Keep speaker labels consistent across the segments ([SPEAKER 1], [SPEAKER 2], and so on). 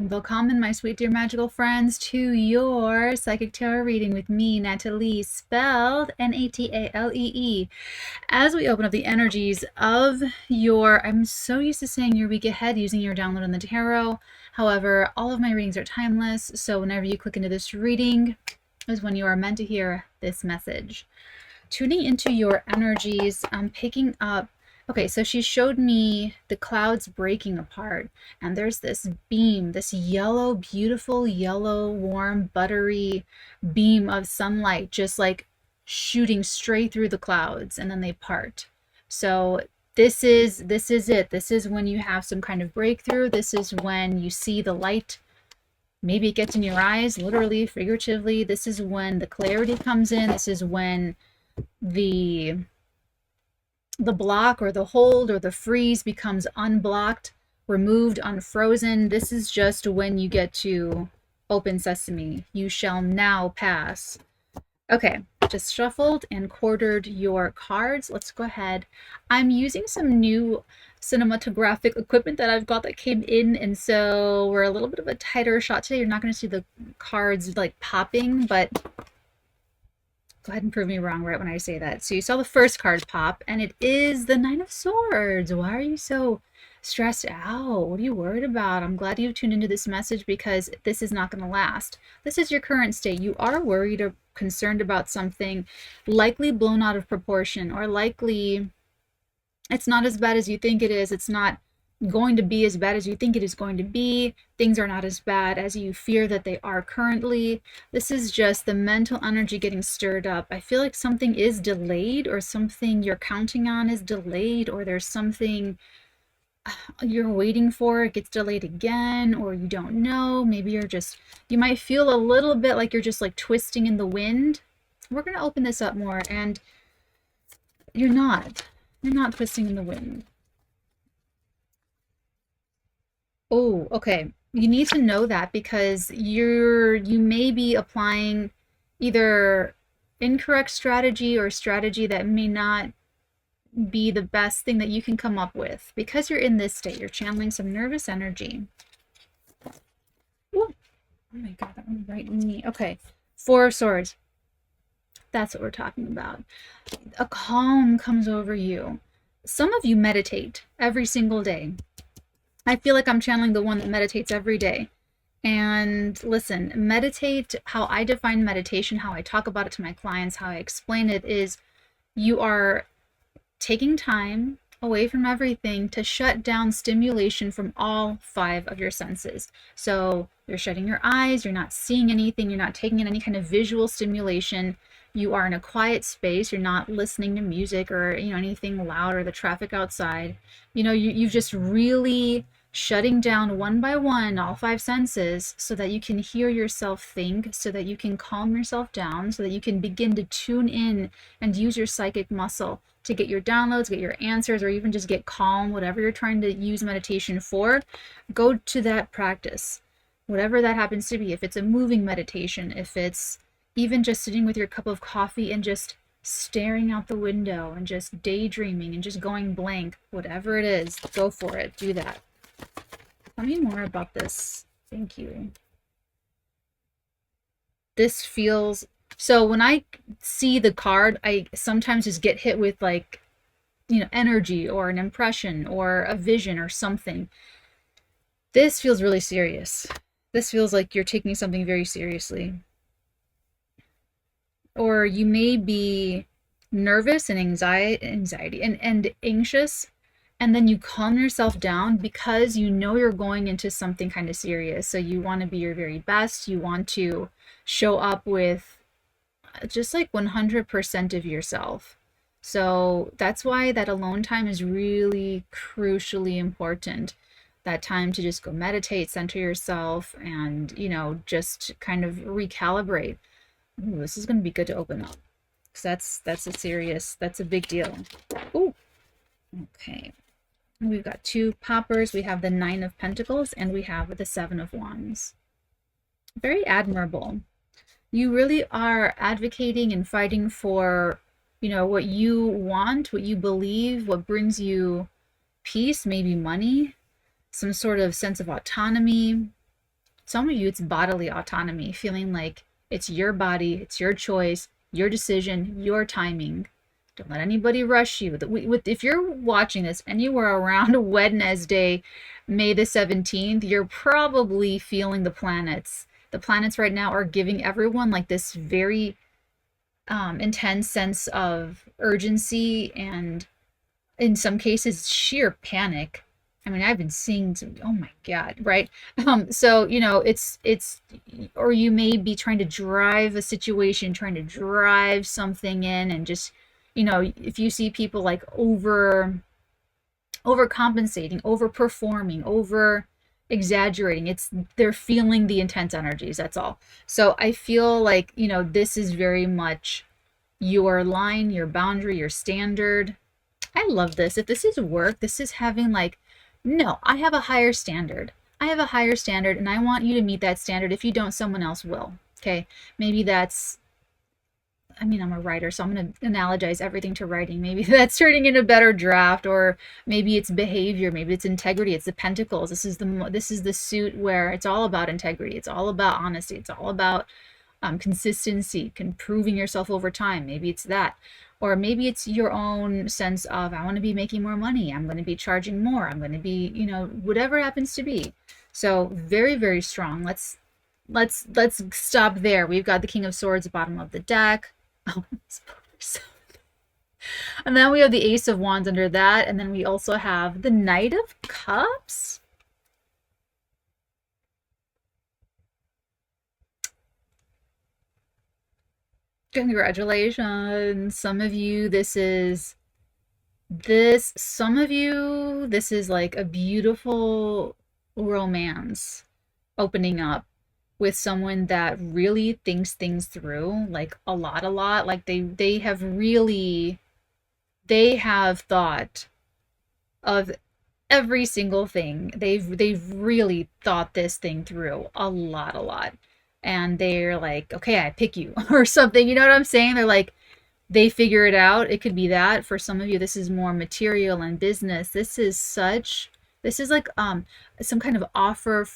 [SPEAKER 1] Willkommen, my sweet dear magical friends, to your psychic tarot reading with me, Natalee, spelled Natalee. As we open up the energies of your, I'm so used to saying your week ahead using your download on the tarot. However, all of my readings are timeless, so whenever you click into this reading is when you are meant to hear this message. Tuning into your energies, I'm picking up. Okay, so she showed me the clouds breaking apart, and there's this beam, this yellow, beautiful, yellow, warm, buttery beam of sunlight just like shooting straight through the clouds, and then they part. So this is it. This is when you have some kind of breakthrough. This is when you see the light. Maybe it gets in your eyes, literally, figuratively. This is when the clarity comes in. This is when the block or the hold or the freeze becomes unblocked, removed, unfrozen. This is just when you get to open sesame. You shall now pass. Okay, just shuffled and quartered your cards. Let's go ahead. I'm using some new cinematographic equipment that I've got that came in, and so we're a little bit of a tighter shot today. You're not going to see the cards like popping, but go ahead and prove me wrong right when I say that. So you saw the first card pop, and it is the Nine of Swords. Why are you so stressed out? What are you worried about? I'm glad you tuned into this message because this is not going to last. This is your current state. You are worried or concerned about something likely blown out of proportion, or likely it's not as bad as you think it is. It's not going to be as bad as you think it is going to be. Things are not as bad as you fear that they are currently. This is just the mental energy getting stirred up. I feel like something is delayed, or something you're counting on is delayed, or there's something you're waiting for, it gets delayed again, or you don't know. Maybe you might feel a little bit like you're just like twisting in the wind. We're going to open this up more, and you're not twisting in the wind. Oh, okay. You need to know that because you may be applying either incorrect strategy or strategy that may not be the best thing that you can come up with. Because you're in this state, you're channeling some nervous energy. Ooh. Oh my God, that one right in me. Okay, Four of Swords. That's what we're talking about. A calm comes over you. Some of you meditate every single day. I feel like I'm channeling the one that meditates every day. And listen, meditate, how I define meditation, how I talk about it to my clients, how I explain it is you are taking time away from everything to shut down stimulation from all five of your senses. So you're shutting your eyes, you're not seeing anything, you're not taking in any kind of visual stimulation. You are in a quiet space, you're not listening to music or anything loud or the traffic outside. You've just really shutting down one by one all five senses so that you can hear yourself think, so that you can calm yourself down, so that you can begin to tune in and use your psychic muscle to get your downloads, get your answers, or even just get calm. Whatever you're trying to use meditation for, go to that practice, whatever that happens to be. If it's a moving meditation, if it's even just sitting with your cup of coffee and just staring out the window and just daydreaming and just going blank, whatever it is, go for it. Do that. Tell me more about this. Thank you. This feels... So when I see the card, I sometimes just get hit with like, energy or an impression or a vision or something. This feels really serious. This feels like you're taking something very seriously. Or you may be nervous and anxiety and anxious, and then you calm yourself down because you're going into something kind of serious. So you want to be your very best. You want to show up with just like 100% of yourself. So that's why that alone time is really crucially important. That time to just go meditate, center yourself, and just kind of recalibrate. Ooh, this is going to be good to open up because that's a big deal. Ooh, okay. We've got two poppers. We have the Nine of Pentacles and we have the Seven of Wands. Very admirable. You really are advocating and fighting for, what you want, what you believe, what brings you peace, maybe money, some sort of sense of autonomy. some of you, it's bodily autonomy, feeling like it's your body, it's your choice, your decision, your timing. Don't let anybody rush you. If you're watching this and you were around Wednesday, May the 17th, you're probably feeling the planets. The planets right now are giving everyone like this very intense sense of urgency and in some cases sheer panic. I mean, I've been seeing some, oh my God, right? So, you know, or you may be trying to drive a situation, trying to drive something in and just, you know, if you see people like overcompensating, overperforming, over exaggerating, they're feeling the intense energies, that's all. So I feel like, you know, this is very much your line, your boundary, your standard. I love this. If this is work, this is having like, no, I have a higher standard. I have a higher standard and I want you to meet that standard. If you don't, someone else will. Okay. Maybe that's, I mean, I'm a writer, so I'm going to analogize everything to writing. Maybe that's turning in a better draft, or maybe it's behavior, maybe it's integrity. It's the pentacles. This is the suit where it's all about integrity. It's all about honesty. It's all about consistency, proving yourself over time. Maybe it's that. Or maybe it's your own sense of, I want to be making more money. I'm going to be charging more. I'm going to be, you know, whatever it happens to be. So very, very strong. Let's stop there. We've got the King of Swords, bottom of the deck. Oh, and then we have the Ace of Wands under that. And then we also have the Knight of Cups. Congratulations. Some of you, this is like a beautiful romance opening up with someone that really thinks things through, like a lot, like they have thought of every single thing. They've really thought this thing through a lot. And they're like, okay, I pick you or something. You know what I'm saying? They're like, they figure it out. It could be that. For some of you, this is more material and business. This is like some kind of offer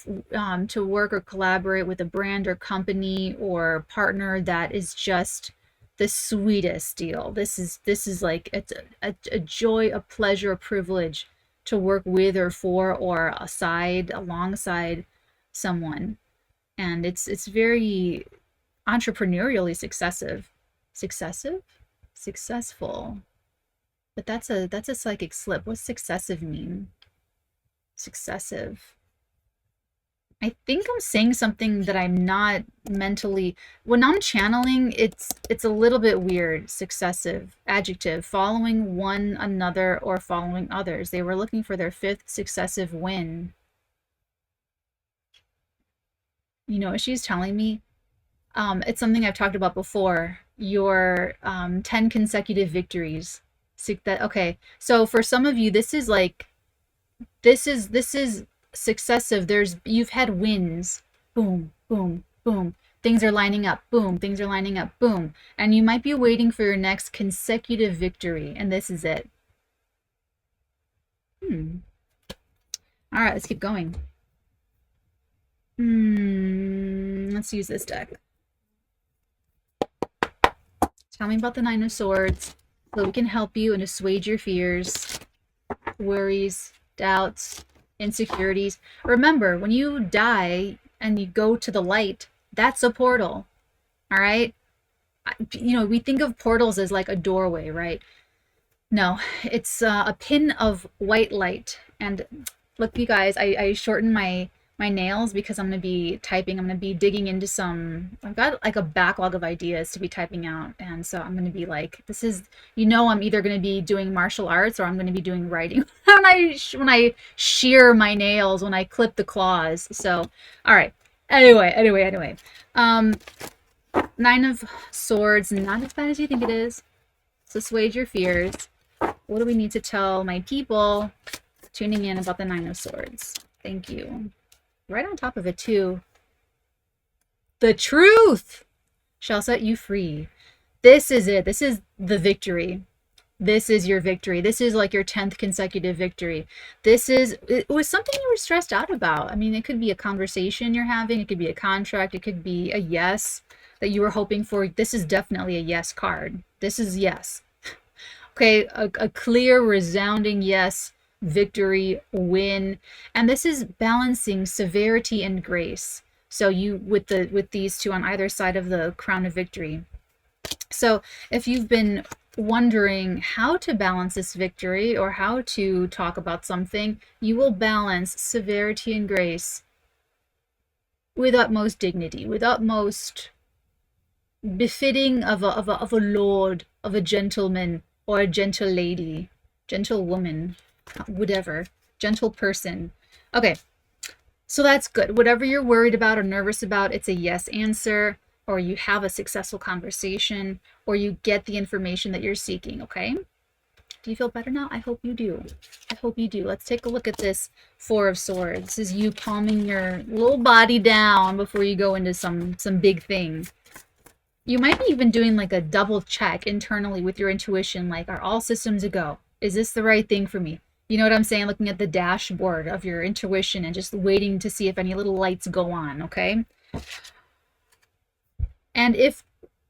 [SPEAKER 1] to work or collaborate with a brand or company or partner that is just the sweetest deal. This is like, it's a joy, a pleasure, a privilege to work with or for or alongside someone. And it's very entrepreneurially successful. But that's a psychic slip. What's successive mean? Successive. I think I'm saying something that I'm not mentally, when I'm channeling, it's a little bit weird. Successive, adjective, following one another or following others. They were looking for their 5th successive win. You know what she's telling me? It's something I've talked about before. Your 10 consecutive victories. Okay, so for some of you, this is like, this is successive. You've had wins. Boom, boom, boom. Things are lining up. Boom, things are lining up. Boom. And you might be waiting for your next consecutive victory, and this is it. All right, let's keep going. Let's use this deck. Tell me about the Nine of Swords so we can help you and assuage your fears, worries, doubts, insecurities. Remember, when you die and you go to the light, that's a portal. All right? You know, we think of portals as like a doorway, right? No, it's a pin of white light. And look, you guys, I shortened my nails because I'm going to be typing. I'm going to be digging into I've got like a backlog of ideas to be typing out. And so I'm going to be like, this is, you know, I'm either going to be doing martial arts or I'm going to be doing writing when I shear my nails, when I clip the claws. So, all right. Anyway. Nine of Swords, not as bad as you think it is. So assuage your fears. What do we need to tell my people tuning in about the Nine of Swords? Thank you. Right on top of it too. The truth shall set you free. This is it. This is the victory. This is your victory. This is like your 10th consecutive victory. It was something you were stressed out about. I mean, it could be a conversation you're having, it could be a contract, it could be a yes that you were hoping for. This is definitely a yes card. This is yes. Okay, a clear, resounding yes, victory, win. And this is balancing severity and grace. So you with these two on either side of the crown of victory. So if you've been wondering how to balance this victory or how to talk about something, you will balance severity and grace with utmost dignity, with utmost befitting of a lord, of a gentleman, or a gentle lady, gentlewoman, whatever, gentle person. Okay, so that's good. Whatever you're worried about or nervous about, it's a yes answer, or you have a successful conversation, or you get the information that you're seeking, okay? Do you feel better now? I hope you do. I hope you do. Let's take a look at this Four of Swords. This is you calming your little body down before you go into some big thing. You might be even doing like a double check internally with your intuition, like, are all systems a go? Is this the right thing for me? You know what I'm saying? Looking at the dashboard of your intuition and just waiting to see if any little lights go on, okay? And if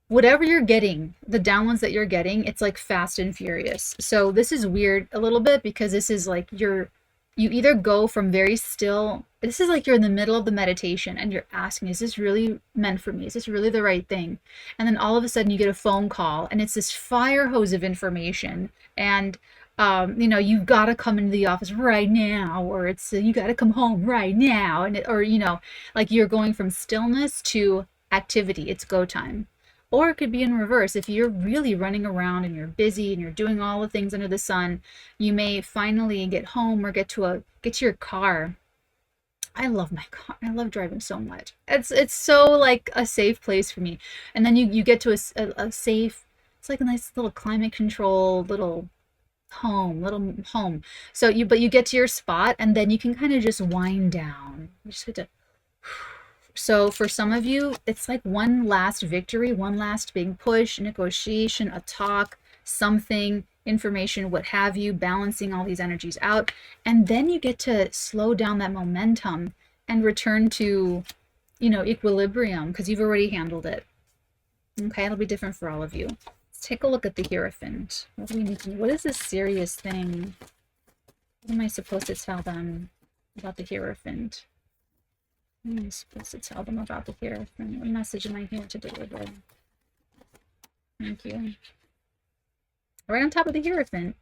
[SPEAKER 1] whatever you're getting, the downloads that you're getting, it's like fast and furious. So this is weird a little bit because this is like you either go from very still, this is like you're in the middle of the meditation and you're asking, is this really meant for me? Is this really the right thing? And then all of a sudden you get a phone call and it's this fire hose of information, and you know, you've got to come into the office right now, or it's you got to come home right now, and or you know, like you're going from stillness to activity. It's go time. Or it could be in reverse. If you're really running around and you're busy and you're doing all the things under the sun, you may finally get home or get to your car. I love my car. I love driving so much. It's so like a safe place for me. And then you get to a safe, it's like a nice little climate control little home. So you get to your spot and then you can kind of just wind down. You just get to. So for some of you, it's like one last victory, one last big push, negotiation, a talk, something, information, what have you, balancing all these energies out. And then you get to slow down that momentum and return to, you know, equilibrium because you've already handled it. Okay, it'll be different for all of you. Let's take a look at the Hierophant. What do we need to know? What is this serious thing? What am I supposed to tell them about the Hierophant? What am I supposed to tell them about the Hierophant? What message am I here to deliver? Thank you. Right on top of the Hierophant.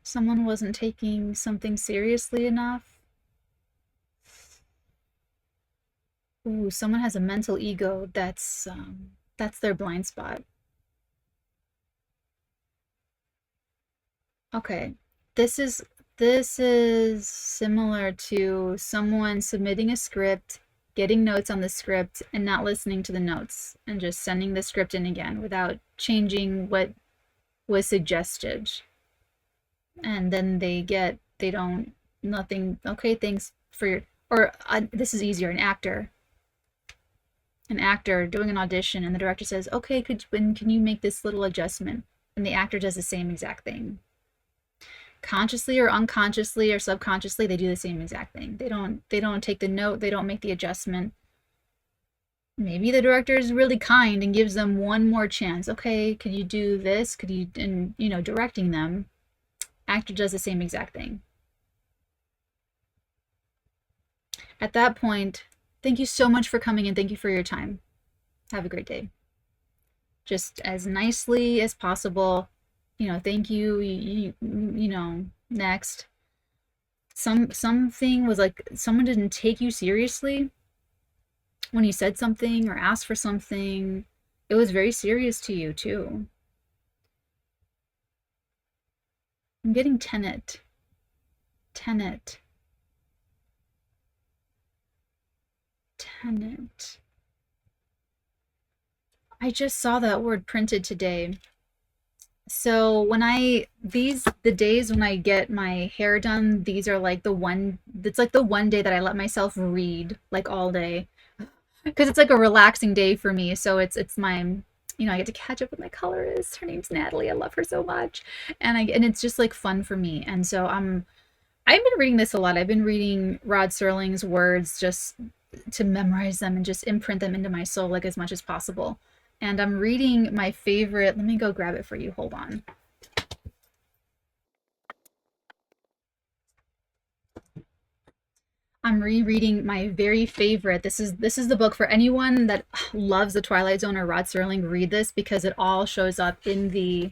[SPEAKER 1] Someone wasn't taking something seriously enough. Ooh, someone has a mental ego that's their blind spot. Okay, this is similar to someone submitting a script, getting notes on the script, and not listening to the notes, and just sending the script in again without changing what was suggested. And then they don't, nothing, okay, thanks for your, or this is easier, an actor doing an audition, and the director says, okay, can you make this little adjustment? And the actor does the same exact thing. Consciously or unconsciously or subconsciously, they do the same exact thing. They don't take the note, they don't make the adjustment. Maybe the director is really kind and gives them one more chance. Okay, could you do this? Could you, and you know, directing them. Actor does the same exact thing. At that point, thank you so much for coming in. Thank you for your time. Have a great day. Just as nicely as possible. You know, thank you, you know, next. Something was like someone didn't take you seriously when you said something or asked for something. It was very serious to you too. I'm getting tenet. Tenet. Tenet. I just saw that word printed today. So when the days when I get my hair done, these are like it's like the one day that I let myself read like all day. Because it's like a relaxing day for me. So it's my, I get to catch up with my colorist. Her name's Natalie. I love her so much. And it's just like fun for me. And so I've been reading this a lot. I've been reading Rod Serling's words just to memorize them and just imprint them into my soul like as much as possible. And I'm reading my favorite. Let me go grab it for you. Hold on. I'm rereading my very favorite. This is the book for anyone that loves the Twilight Zone or Rod Serling. Read this because it all shows up in the.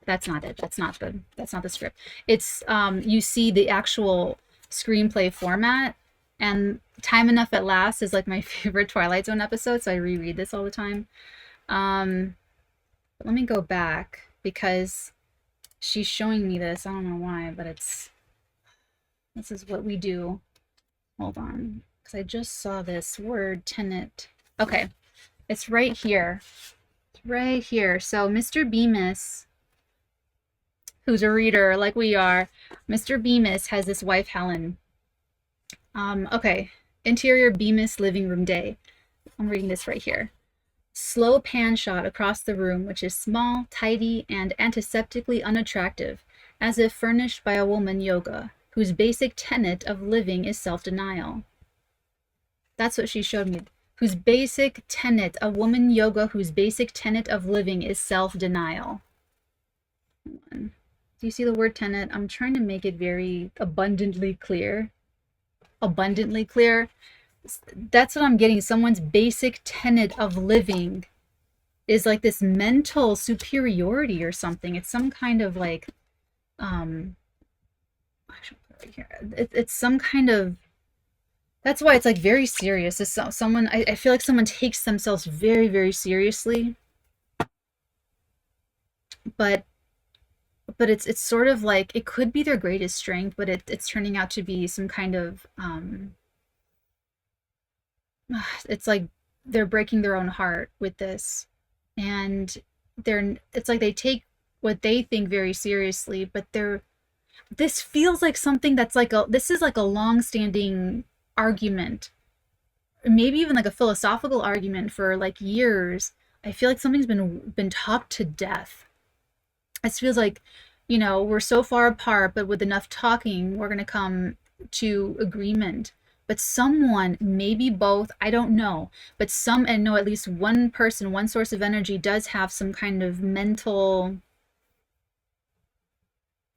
[SPEAKER 1] That's not it. That's not the script. It's you see the actual screenplay format, and Time Enough at Last is like my favorite Twilight Zone episode, so I reread this all the time. Let me go back because she's showing me this. I don't know why, but this is what we do. Hold on, because I just saw this word, tenet. Okay, it's right here. It's right here. So Mr. Bemis, who's a reader like we are, Mr. Bemis has this wife, Helen. Okay, interior Bemis living room day. I'm reading this right here. Slow pan shot across the room, which is small, tidy, and antiseptically unattractive, as if furnished by a woman yoga, whose basic tenet of living is self-denial. That's what she showed me. Whose basic tenet, a woman yoga whose basic tenet of living is self-denial. Do you see the word tenet? I'm trying to make it very abundantly clear. Abundantly clear. That's what I'm getting. Someone's basic tenet of living is like this mental superiority or something. It's some kind of like, right here. It's some kind of, that's why it's like very serious. It's someone, I feel like someone takes themselves very, very seriously, but it's sort of like, it could be their greatest strength, but it's turning out to be some kind of, it's like they're breaking their own heart with this, and it's like they take what they think very seriously, but this feels like something that's like this is like a long-standing argument, maybe even like a philosophical argument for like years. I feel like something's been talked to death. It feels like, we're so far apart, but with enough talking, we're going to come to agreement. But someone, maybe both, I don't know, but at least one person, one source of energy does have some kind of mental,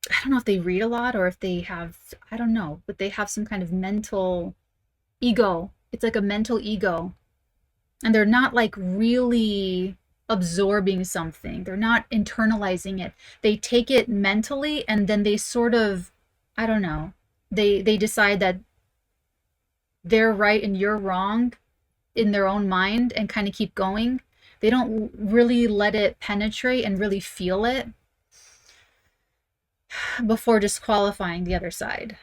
[SPEAKER 1] I don't know if they read a lot or if they have, I don't know, but they have some kind of mental ego. It's like a mental ego. And they're not like really absorbing something. They're not internalizing it. They take it mentally and then they sort of, I don't know, they decide that they're right and you're wrong in their own mind and kind of keep going. They don't really let it penetrate and really feel it before disqualifying the other side.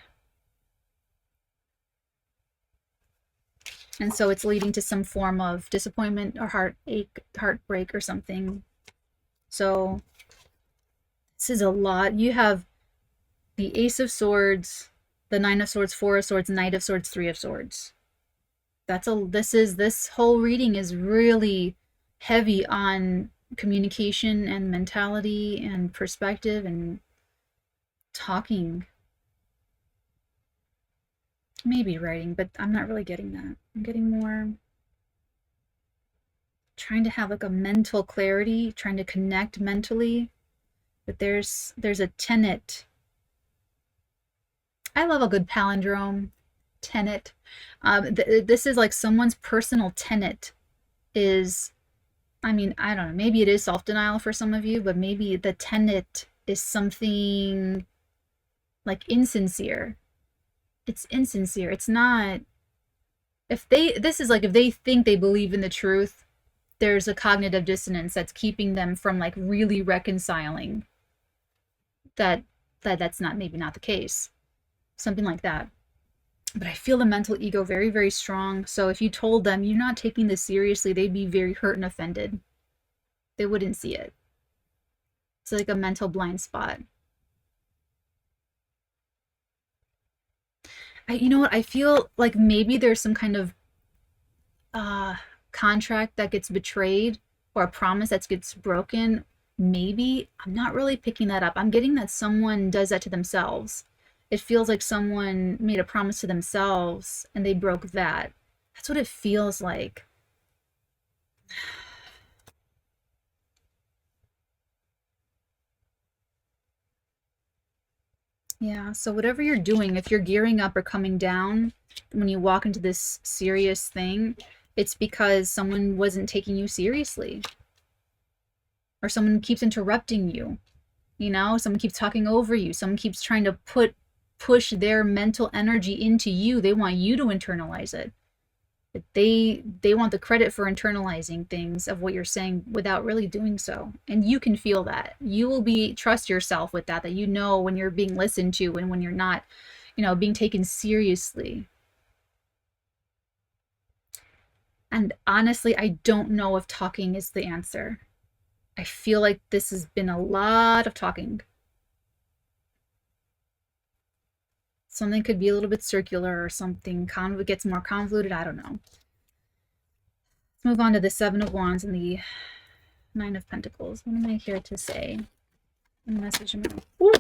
[SPEAKER 1] And so it's leading to some form of disappointment or heartache, heartbreak or something. So this is a lot. You have the Ace of Swords, the Nine of Swords, Four of Swords, Knight of Swords, Three of Swords. This whole reading is really heavy on communication and mentality and perspective and talking. Maybe writing, but I'm not really getting that. I'm getting more trying to have like a mental clarity, trying to connect mentally. But there's a tenet. I love a good palindrome. Tenet. This is like someone's personal tenet is, I mean, I don't know, maybe it is self-denial for some of you, but maybe the tenet is something like insincere. It's insincere. It's not, this is like if they think they believe in the truth, there's a cognitive dissonance that's keeping them from like really reconciling that that's not, maybe not the case. Something like that. But I feel the mental ego very, very strong. So if you told them you're not taking this seriously, they'd be very hurt and offended. They wouldn't see it. It's like a mental blind spot. You know what? I feel like maybe there's some kind of contract that gets betrayed, or a promise that gets broken. Maybe. I'm not really picking that up. I'm getting that someone does that to themselves. It feels like someone made a promise to themselves and they broke that. That's what it feels like. Yeah, so whatever you're doing, if you're gearing up or coming down when you walk into this serious thing, it's because someone wasn't taking you seriously. Or someone keeps interrupting you. You know, someone keeps talking over you. Someone keeps trying to push their mental energy into you. They want you to internalize it. They want the credit for internalizing things of what you're saying without really doing so. And you can feel that. You will trust yourself with that you know when you're being listened to and when you're not, being taken seriously. And honestly, I don't know if talking is the answer. I feel like this has been a lot of talking. Something could be a little bit circular, or something gets more convoluted. I don't know. Let's move on to the Seven of Wands and the Nine of Pentacles. What am I here to say? Message. Ooh,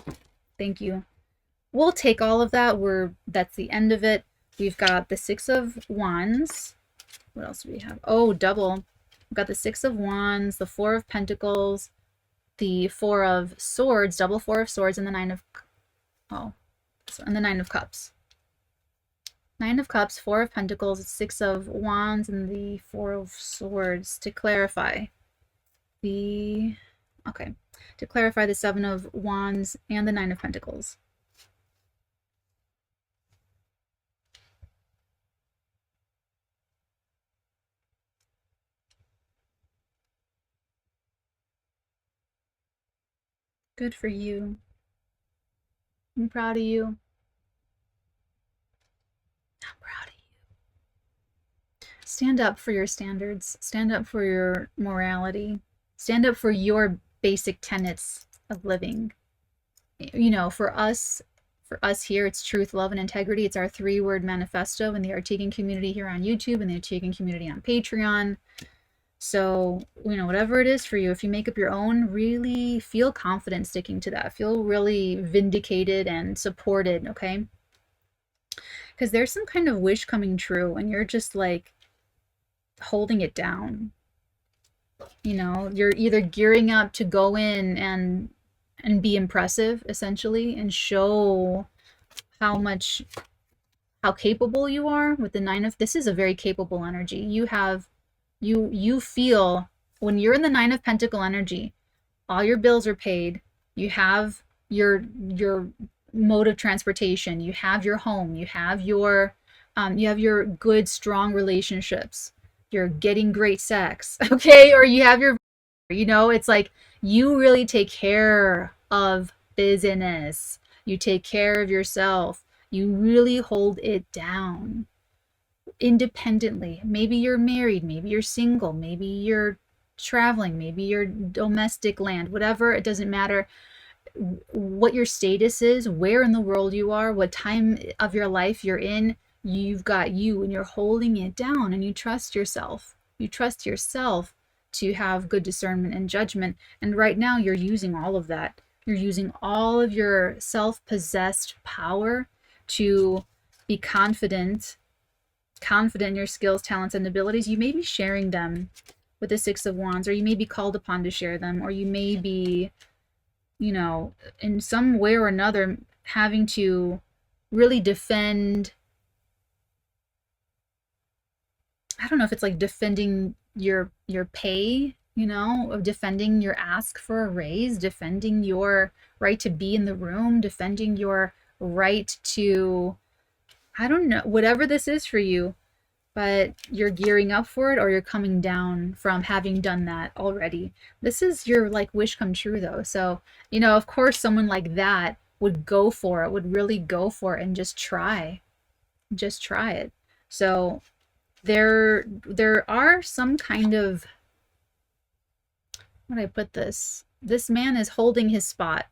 [SPEAKER 1] thank you. We'll take all of that. That's the end of it. We've got the Six of Wands. What else do we have? Oh, double. We've got the Six of Wands, the Four of Pentacles, the Four of Swords, double Four of Swords, and the Nine of Cups. Nine of Cups, Four of Pentacles, Six of Wands, and the Four of Swords. To clarify the Seven of Wands and the Nine of Pentacles. Good for you. I'm proud of you. I'm proud of you. Stand up for your standards. Stand up for your morality. Stand up for your basic tenets of living. For us here, it's truth, love, and integrity. It's our 3-word manifesto in the Arteagan community here on YouTube and the Arteagan community on Patreon. So, whatever it is for you, if you make up your own, really feel confident sticking to that. Feel really vindicated and supported, okay? Because there's some kind of wish coming true and you're just like holding it down. You're either gearing up to go in and be impressive, essentially, and show how capable you are with the Nine of... This is a very capable energy. You feel, when you're in the Nine of Pentacle energy, all your bills are paid. You have your mode of transportation. You have your home. You have your good, strong relationships. You're getting great sex, okay? Or you have your, it's like you really take care of business. You take care of yourself. You really hold it down independently. Maybe you're married, maybe you're single, maybe you're traveling, maybe you're domestic land, whatever. It doesn't matter what your status is, where in the world you are, what time of your life you're in. You've got you and you're holding it down, and you trust yourself. You trust yourself to have good discernment and judgment. And right now you're using all of that. You're using all of your self-possessed power to be confident in your skills, talents, and abilities. You may be sharing them with the Six of Wands, or you may be called upon to share them, or you may be, in some way or another having to really defend. I don't know if it's like defending your pay, of defending your ask for a raise, defending your right to be in the room, defending your right to, I don't know, whatever this is for you, but you're gearing up for it, or you're coming down from having done that already. This is your wish come true though. So, of course, someone like that would go for it, would really go for it and just try it. So there are some kind of, how do I put this? This man is holding his spot.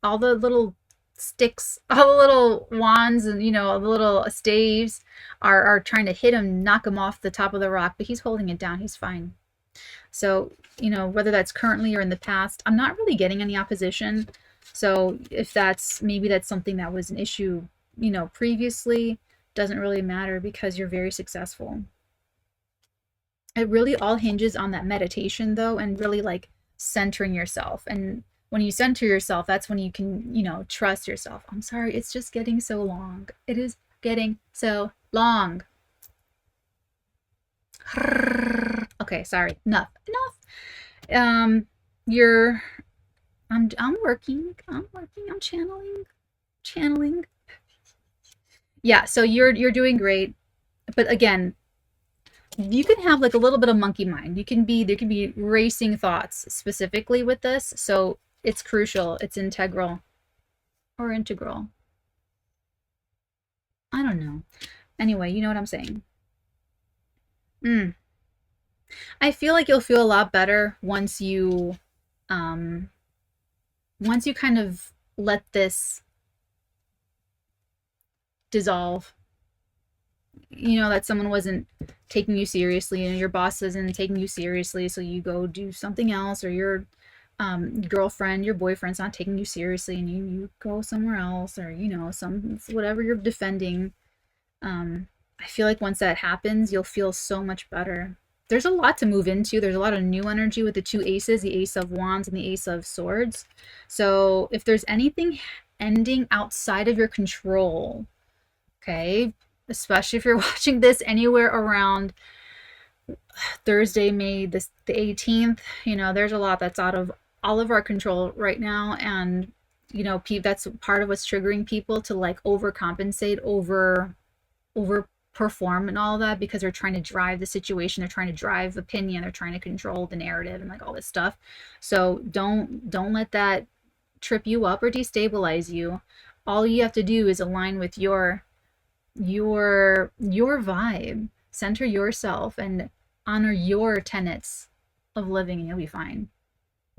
[SPEAKER 1] All the little sticks, all the little wands and, you know, the little staves are trying to hit him, knock him off the top of the rock, but he's holding it down. He's fine. So, you know, whether that's currently or in the past, I'm not really getting any opposition. So if that's, maybe that's something that was an issue, you know, previously, doesn't really matter because you're very successful. It really all hinges on that meditation though, and really like centering yourself. And when you center yourself, that's when you can, you know, trust yourself. I'm sorry, it's just getting so long. It is getting so long. Okay, sorry. Enough. I'm working. I'm channeling. Yeah, so you're doing great. But again, you can have like a little bit of monkey mind. There can be racing thoughts specifically with this. So it's crucial. It's integral or integral. I don't know. Anyway, you know what I'm saying. I feel like you'll feel a lot better once you kind of let this dissolve. You know, that someone wasn't taking you seriously and your boss isn't taking you seriously, so you go do something else, or your girlfriend, your boyfriend's not taking you seriously and you go somewhere else, or, you know, some whatever you're defending. I feel like once that happens, you'll feel so much better. There's a lot to move into. There's a lot of new energy with the two aces, the Ace of Wands and the Ace of Swords. So if there's anything ending outside of your control, okay, especially if you're watching this anywhere around Thursday, May the 18th, you know, there's a lot that's out of all of our control right now. And, you know, that's part of what's triggering people to like overcompensate, overperform and all that, because they're trying to drive the situation, they're trying to drive opinion, they're trying to control the narrative and like all this stuff. So don't let that trip you up or destabilize you. All you have to do is align with your vibe, center yourself and honor your tenets of living, and you'll be fine.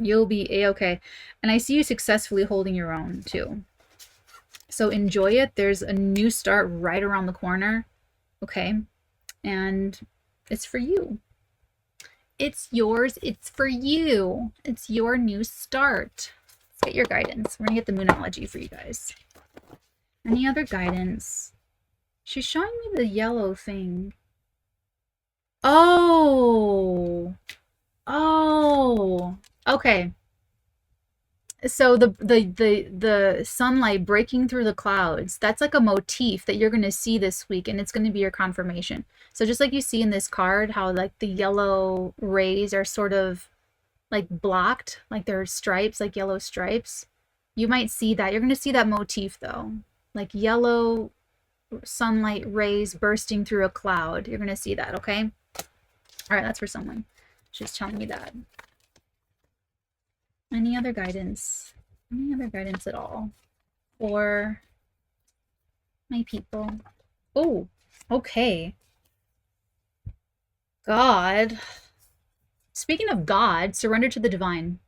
[SPEAKER 1] You'll be a-okay. And I see you successfully holding your own too. So enjoy it. There's a new start right around the corner. Okay. And it's for you. It's yours. It's for you. It's your new start. Let's get your guidance. We're gonna get the Moonology for you guys. Any other guidance? She's showing me the yellow thing. Oh, okay. So the sunlight breaking through the clouds, that's like a motif that you're going to see this week, and it's going to be your confirmation. So just like you see in this card, how like the yellow rays are sort of like blocked, like there are stripes, like yellow stripes. You might see that. You're going to see that motif though, like yellow sunlight rays bursting through a cloud. You're going to see that, okay? All right, that's for someone. She's telling me that. Any other guidance? Any other guidance at all for my people? Oh, okay. God. Speaking of God, surrender to the divine.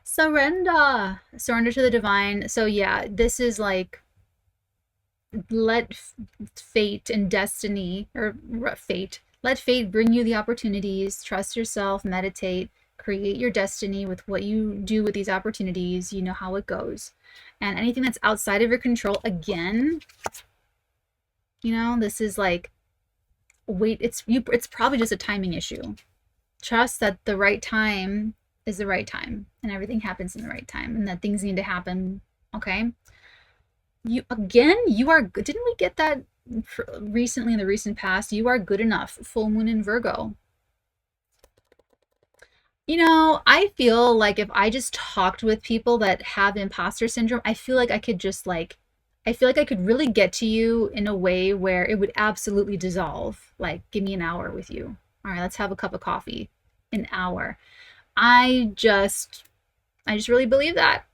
[SPEAKER 1] Surrender to the divine. So yeah, this is like, let fate and destiny, or fate, let fate bring you the opportunities. Trust yourself, meditate, create your destiny with what you do with these opportunities. You know how it goes. And anything that's outside of your control, again, you know, this is like, wait, it's probably just a timing issue. Trust that the right time is the right time, and everything happens in the right time, and that things need to happen, okay? You are good. Didn't we get that recently in the recent past? You are good enough. Full moon in Virgo. You know, I feel like if I just talked with people that have imposter syndrome, I feel like I could just like, I feel like I could really get to you in a way where it would absolutely dissolve. Like, give me an hour with you. All right, let's have a cup of coffee. An hour. I just really believe that.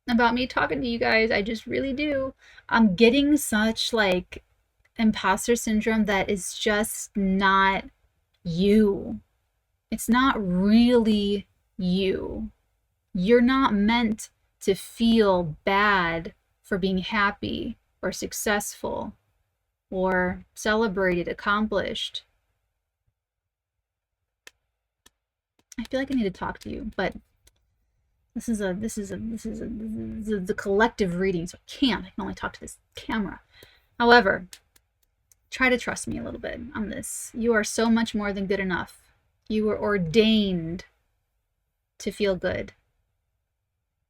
[SPEAKER 1] about me talking to you guys. I just really do. I'm getting such like imposter syndrome that is just not you. It's not really you. You're not meant to feel bad for being happy or successful or celebrated, accomplished. I feel like I need to talk to you, but this is the collective reading, so I can only talk to this camera. However, try to trust me a little bit on this. You are so much more than good enough. You were ordained to feel good.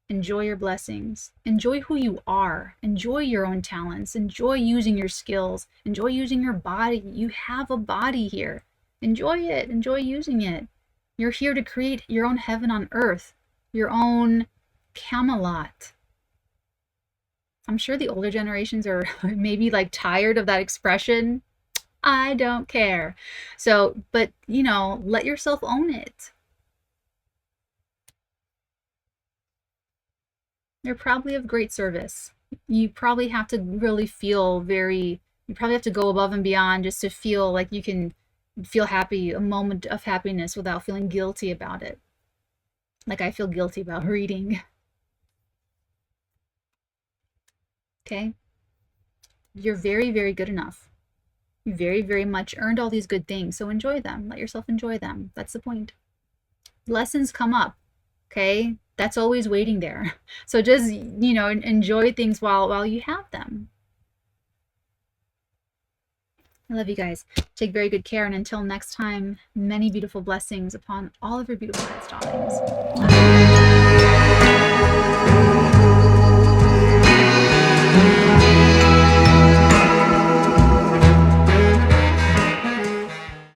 [SPEAKER 1] Enjoy your blessings. Enjoy who you are. Enjoy your own talents. Enjoy using your skills. Enjoy using your body. You have a body here. Enjoy it. Enjoy using it. You're here to create your own heaven on earth, your own Camelot. I'm sure the older generations are maybe like tired of that expression. I don't care. So, but you know, let yourself own it. You're probably of great service. You probably have to really feel very, you probably have to go above and beyond just to feel like you can feel happy, a moment of happiness without feeling guilty about it. Like I feel guilty about reading. Okay? You're very, very good enough. You very, very much earned all these good things, so enjoy them. Let yourself enjoy them. That's the point. Lessons come up, okay? That's always waiting there. So just, you know, enjoy things while you have them. I love you guys. Take very good care, and until next time, many beautiful blessings upon all of your beautiful heads, darlings.